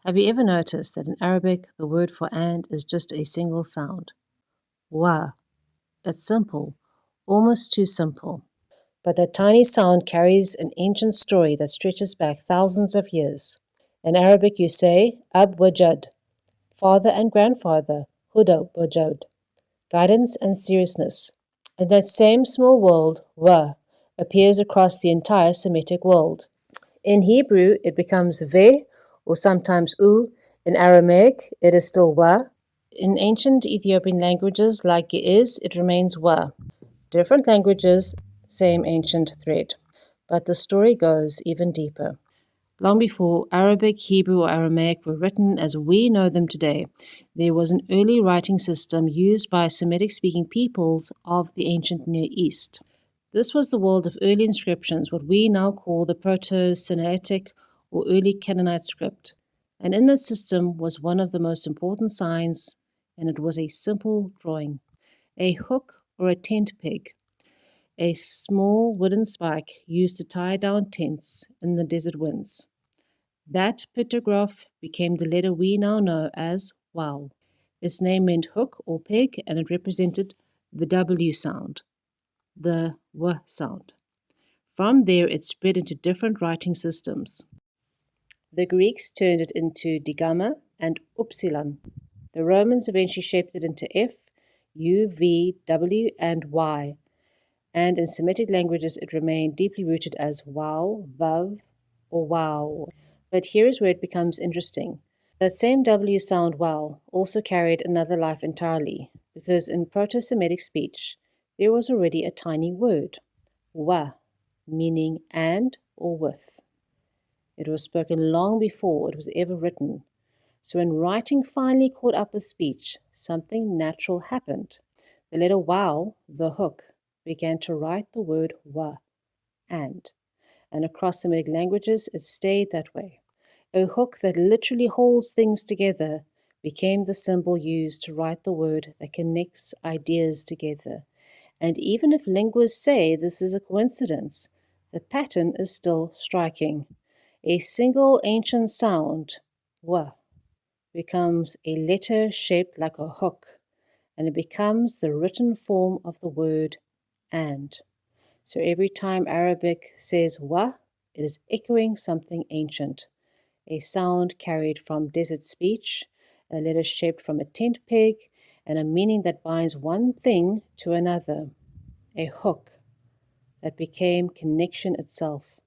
Have you ever noticed that in Arabic, the word for and is just a single sound? Waaw. It's simple, almost too simple. But that tiny sound carries an ancient story that stretches back thousands of years. In Arabic, you say ab wa jad, father and grandfather, huda wa jad, guidance and seriousness. And that same small word, wa, appears across the entire Semitic world. In Hebrew, it becomes ve, or sometimes u. In Aramaic, it is still wa. In ancient Ethiopian languages like Ge'ez, it remains wa. Different languages, same ancient thread. But the story goes even deeper. Long before Arabic, Hebrew, or Aramaic were written as we know them today, there was an early writing system used by Semitic-speaking peoples of the ancient Near East. This was the world of early inscriptions, what we now call the Proto-Sinaitic or early Canaanite script. And in this system was one of the most important signs, and it was a simple drawing. A hook or a tent peg, a small wooden spike used to tie down tents in the desert winds. That pictograph became the letter we now know as waaw. Its name meant hook or peg, and it represented the W sound, the W sound. From there, it spread into different writing systems. The Greeks turned it into digamma and upsilon. The Romans eventually shaped it into F, U, V, W, and Y. And in Semitic languages, it remained deeply rooted as waaw, vav, or wow. But here is where it becomes interesting. That same W sound waaw also carried another life entirely, because in Proto-Semitic speech, there was already a tiny word, wa, meaning and or with. It was spoken long before it was ever written. So when writing finally caught up with speech, something natural happened. The letter waaw, the hook, began to write the word wa, and across Semitic languages it stayed that way. A hook that literally holds things together became the symbol used to write the word that connects ideas together. And even if linguists say this is a coincidence, the pattern is still striking. A single ancient sound, wa, becomes a letter shaped like a hook, and it becomes the written form of the word and. So every time Arabic says wa, it is echoing something ancient. A sound carried from desert speech, a letter shaped from a tent peg, and a meaning that binds one thing to another. A hook that became connection itself.